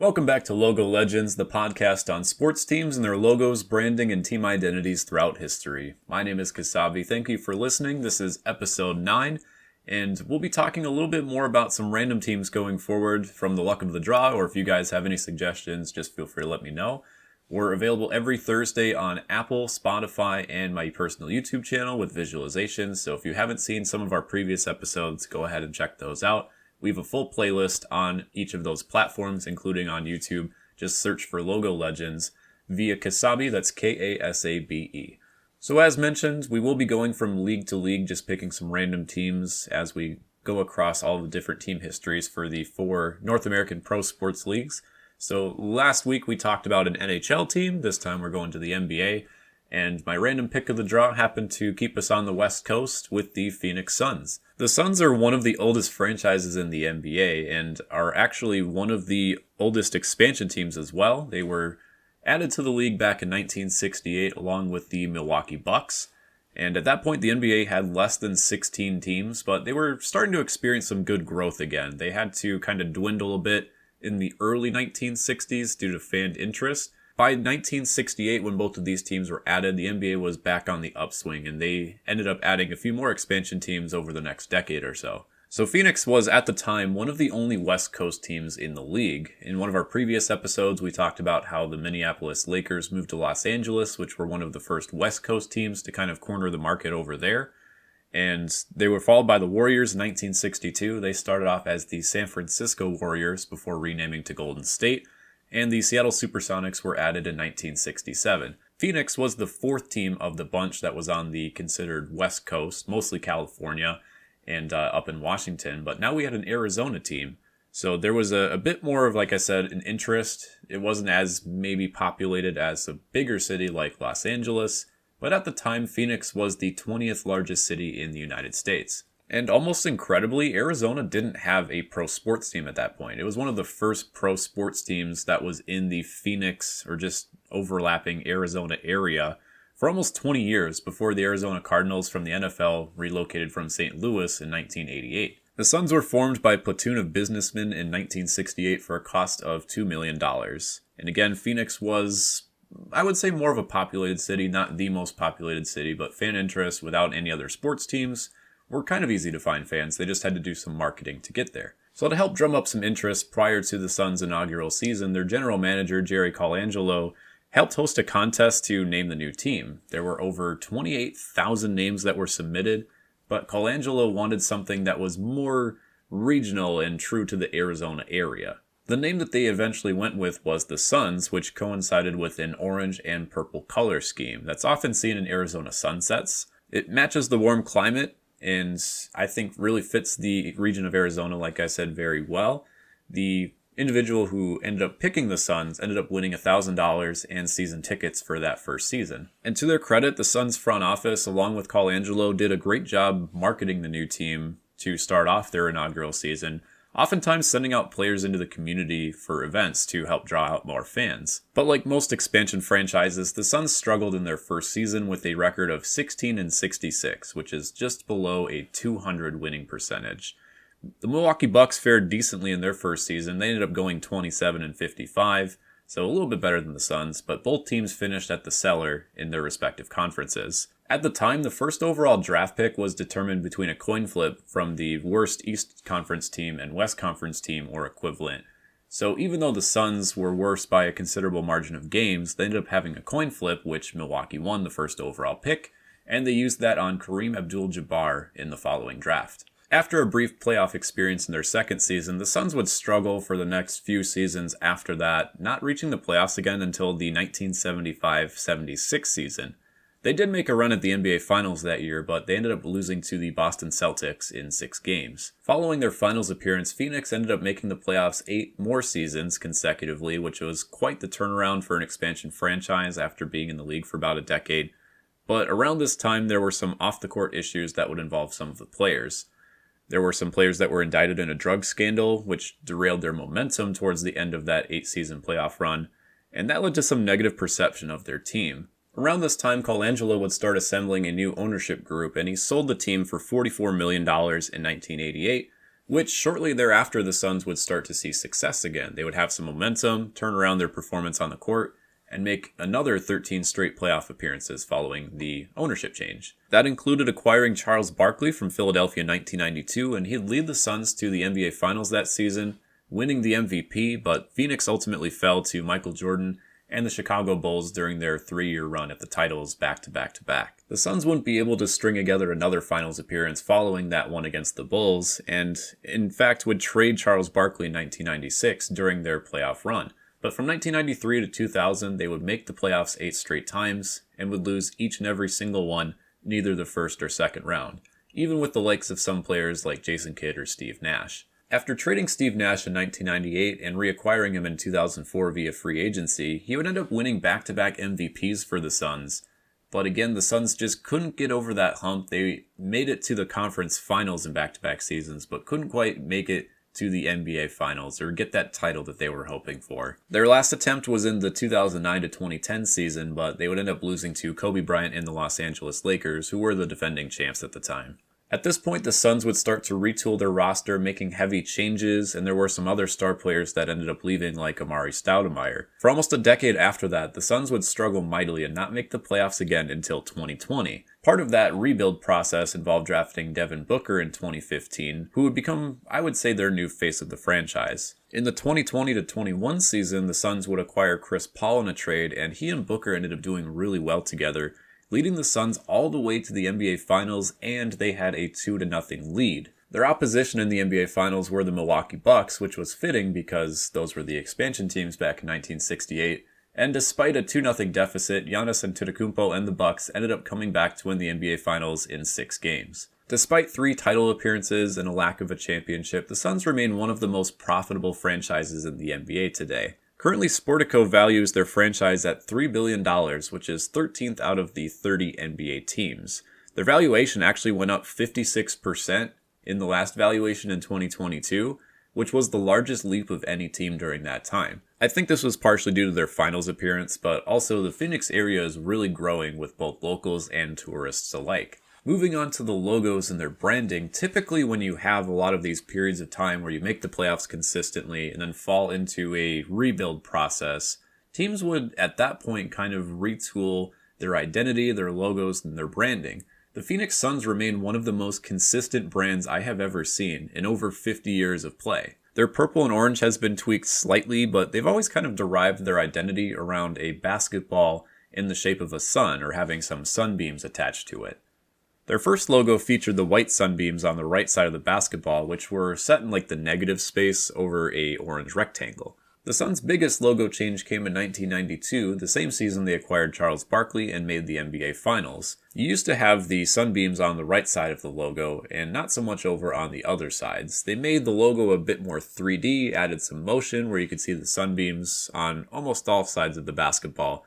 Welcome back to Logo Legends, the podcast on sports teams and their logos, branding, and team identities throughout history. My name is Kasabe. Thank you for listening. This is episode 9, and we'll be talking a little bit more about some random teams going forward from the luck of the draw, or if you guys have any suggestions, just feel free to let me know. We're available every Thursday on Apple, Spotify, and my personal YouTube channel with visualizations, so if you haven't seen some of our previous episodes, go ahead and check those out. We have a full playlist on each of those platforms, including on YouTube. Just search for Logo Legends via Kasabe, that's Kasabe. So as mentioned, we will be going from league to league, just picking some random teams as we go across all the different team histories for the 4 North American pro sports leagues. So last week we talked about an NHL team, this time we're going to the NBA, and my random pick of the draw happened to keep us on the West Coast with the Phoenix Suns. The Suns are one of the oldest franchises in the NBA and are actually one of the oldest expansion teams as well. They were added to the league back in 1968 along with the Milwaukee Bucks. And at that point, the NBA had less than 16 teams, but they were starting to experience some good growth again. They had to kind of dwindle a bit in the early 1960s due to fan interest. By 1968, when both of these teams were added, the NBA was back on the upswing, and they ended up adding a few more expansion teams over the next decade or so. So Phoenix was, at the time, one of the only West Coast teams in the league. In one of our previous episodes, we talked about how the Minneapolis Lakers moved to Los Angeles, which were one of the first West Coast teams to kind of corner the market over there. And they were followed by the Warriors in 1962. They started off as the San Francisco Warriors before renaming to Golden State. And the Seattle Supersonics were added in 1967. Phoenix was the 4th team of the bunch that was on the considered West Coast, mostly California and up in Washington. But now we had an Arizona team. So there was a bit more of, like I said, an interest. It wasn't as maybe populated as a bigger city like Los Angeles. But at the time, Phoenix was the 20th largest city in the United States. And almost incredibly, Arizona didn't have a pro sports team at that point. It was one of the first pro sports teams that was in the Phoenix or just overlapping Arizona area for almost 20 years before the Arizona Cardinals from the NFL relocated from St. Louis in 1988. The Suns were formed by a platoon of businessmen in 1968 for a cost of $2 million. And again, Phoenix was, I would say, more of a populated city, not the most populated city, but fan interest without any other sports teams were kind of easy to find fans. They just had to do some marketing to get there. So to help drum up some interest prior to the Suns' inaugural season, their general manager, Jerry Colangelo, helped host a contest to name the new team. There were over 28,000 names that were submitted, but Colangelo wanted something that was more regional and true to the Arizona area. The name that they eventually went with was the Suns, which coincided with an orange and purple color scheme that's often seen in Arizona sunsets. It matches the warm climate, and I think really fits the region of Arizona, like I said, very well. The individual who ended up picking the Suns ended up winning $1,000 and season tickets for that first season. And to their credit, the Suns front office, along with Colangelo, did a great job marketing the new team to start off their inaugural season, oftentimes sending out players into the community for events to help draw out more fans. But like most expansion franchises, the Suns struggled in their first season with a record of 16-66, which is just below a 200 winning percentage. The Milwaukee Bucks fared decently in their first season. They ended up going 27-55, so a little bit better than the Suns, but both teams finished at the cellar in their respective conferences. At the time, the first overall draft pick was determined between a coin flip from the worst East Conference team and West Conference team or equivalent. So even though the Suns were worse by a considerable margin of games, they ended up having a coin flip, which Milwaukee won the first overall pick, and they used that on Kareem Abdul-Jabbar in the following draft. After a brief playoff experience in their second season, the Suns would struggle for the next few seasons after that, not reaching the playoffs again until the 1975-76 season. They did make a run at the NBA Finals that year, but they ended up losing to the Boston Celtics in 6 games. Following their finals appearance, Phoenix ended up making the playoffs 8 more seasons consecutively, which was quite the turnaround for an expansion franchise after being in the league for about a decade. But around this time, there were some off-the-court issues that would involve some of the players. There were some players that were indicted in a drug scandal, which derailed their momentum towards the end of that 8-season playoff run, and that led to some negative perception of their team. Around this time, Colangelo would start assembling a new ownership group, and he sold the team for $44 million in 1988 which shortly thereafter the Suns would start to see success again. They would have some momentum, turn around their performance on the court, and make another 13 straight playoff appearances following the ownership change. That included acquiring Charles Barkley from Philadelphia in 1992, and he'd lead the Suns to the NBA Finals that season, winning the MVP, but Phoenix ultimately fell to Michael Jordan and the Chicago Bulls during their 3-year run at the titles back-to-back-to-back. The Suns wouldn't be able to string together another finals appearance following that one against the Bulls, and in fact would trade Charles Barkley in 1996 during their playoff run. But from 1993 to 2000, they would make the playoffs 8 straight times and would lose each and every single one in either the first or second round, even with the likes of some players like Jason Kidd or Steve Nash. After trading Steve Nash in 1998 and reacquiring him in 2004 via free agency, he would end up winning back-to-back MVPs for the Suns. But again, the Suns just couldn't get over that hump. They made it to the conference finals in back-to-back seasons, but couldn't quite make it to the NBA Finals or get that title that they were hoping for. Their last attempt was in the 2009 to 2010 season, but they would end up losing to Kobe Bryant and the Los Angeles Lakers, who were the defending champs at the time. At this point, the Suns would start to retool their roster, making heavy changes, and there were some other star players that ended up leaving, like Amari Stoudemire. For almost a decade after that, the Suns would struggle mightily and not make the playoffs again until 2020. Part of that rebuild process involved drafting Devin Booker in 2015, who would become, I would say, their new face of the franchise. In the 2020 to 21 season, the Suns would acquire Chris Paul in a trade, and he and Booker ended up doing really well together, leading the Suns all the way to the NBA Finals, and they had a 2-0 lead. Their opposition in the NBA Finals were the Milwaukee Bucks, which was fitting because those were the expansion teams back in 1968. And despite a 2-0 deficit, Giannis Antetokounmpo and the Bucks ended up coming back to win the NBA Finals in 6 games. Despite 3 title appearances and a lack of a championship, the Suns remain one of the most profitable franchises in the NBA today. Currently, Sportico values their franchise at $3 billion, which is 13th out of the 30 NBA teams. Their valuation actually went up 56% in the last valuation in 2022, which was the largest leap of any team during that time. I think this was partially due to their finals appearance, but also the Phoenix area is really growing with both locals and tourists alike. Moving on to the logos and their branding, typically when you have a lot of these periods of time where you make the playoffs consistently and then fall into a rebuild process, teams would at that point kind of retool their identity, their logos, and their branding. The Phoenix Suns remain one of the most consistent brands I have ever seen in over 50 years of play. Their purple and orange has been tweaked slightly, but they've always kind of derived their identity around a basketball in the shape of a sun or having some sunbeams attached to it. Their first logo featured the white sunbeams on the right side of the basketball, which were set in like the negative space over a orange rectangle. The Suns' biggest logo change came in 1992, the same season they acquired Charles Barkley and made the NBA Finals. You used to have the sunbeams on the right side of the logo, and not so much over on the other sides. They made the logo a bit more 3D, added some motion where you could see the sunbeams on almost all sides of the basketball,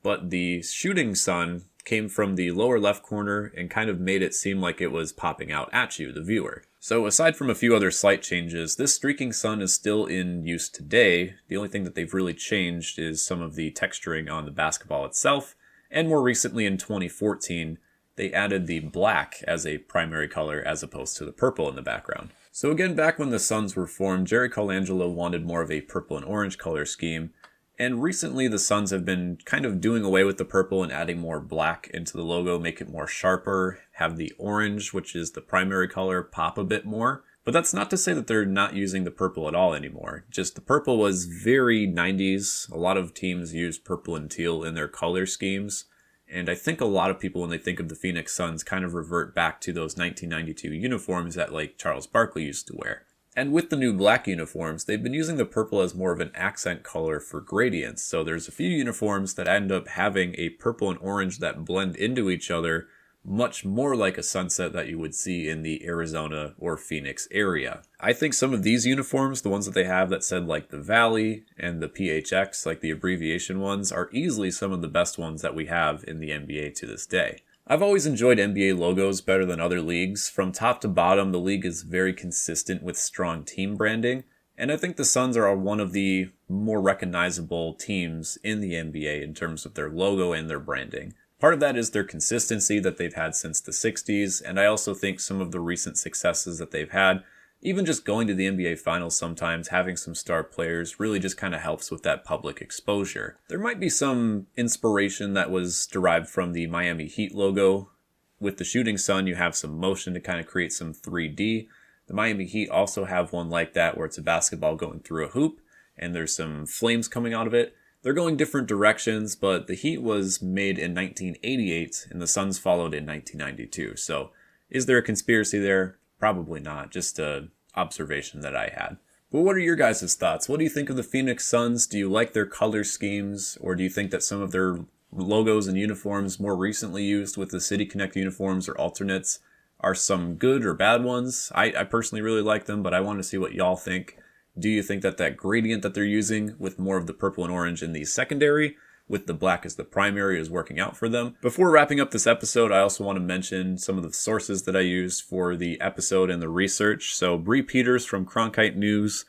but the shooting sun came from the lower left corner and kind of made it seem like it was popping out at you, the viewer. So aside from a few other slight changes, this streaking sun is still in use today. The only thing that they've really changed is some of the texturing on the basketball itself, and more recently in 2014, they added the black as a primary color as opposed to the purple in the background. So again, back when the Suns were formed, Jerry Colangelo wanted more of a purple and orange color scheme, and recently the Suns have been kind of doing away with the purple and adding more black into the logo, make it more sharper, have the orange, which is the primary color, pop a bit more. But that's not to say that they're not using the purple at all anymore. Just the purple was very 90s. A lot of teams use purple and teal in their color schemes. And I think a lot of people, when they think of the Phoenix Suns, kind of revert back to those 1992 uniforms that like Charles Barkley used to wear. And with the new black uniforms, they've been using the purple as more of an accent color for gradients. So there's a few uniforms that end up having a purple and orange that blend into each other, much more like a sunset that you would see in the Arizona or Phoenix area. I think some of these uniforms, the ones that they have that said like the Valley and the PHX, like the abbreviation ones, are easily some of the best ones that we have in the NBA to this day. I've always enjoyed NBA logos better than other leagues. From top to bottom, the league is very consistent with strong team branding, and I think the Suns are one of the more recognizable teams in the NBA in terms of their logo and their branding. Part of that is their consistency that they've had since the 60s, and I also think some of the recent successes that they've had, even just going to the NBA Finals sometimes, having some star players really just kind of helps with that public exposure. There might be some inspiration that was derived from the Miami Heat logo. With the shooting sun, you have some motion to kind of create some 3D. The Miami Heat also have one like that where it's a basketball going through a hoop and there's some flames coming out of it. They're going different directions, but the Heat was made in 1988 and the Suns followed in 1992. So is there a conspiracy there? Probably not. Just an observation that I had. But what are your guys' thoughts? What do you think of the Phoenix Suns? Do you like their color schemes, or do you think that some of their logos and uniforms more recently used with the City Connect uniforms or alternates are some good or bad ones? I personally really like them, but I want to see what y'all think. Do you think that that gradient that they're using with more of the purple and orange in the secondary with the black as the primary is working out for them? Before wrapping up this episode, I also want to mention some of the sources that I used for the episode and the research. So Bree Peters from Cronkite News,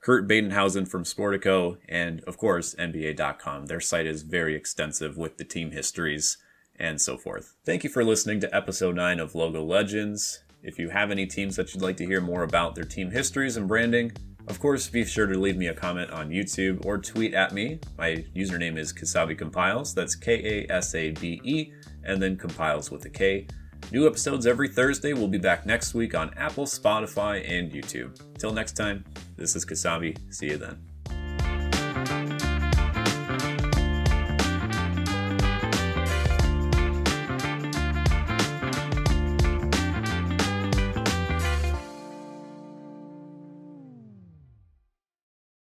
Kurt Badenhausen from Sportico, and of course, NBA.com. Their site is very extensive with the team histories and so forth. Thank you for listening to episode 9 of Logo Legends. If you have any teams that you'd like to hear more about their team histories and branding, of course, be sure to leave me a comment on YouTube or tweet at me. My username is kasabekompiles. That's Kasabe, and then compiles with a K. New episodes every Thursday. We'll be back next week on Apple, Spotify, and YouTube. Till next time, this is Kasabe. See you then.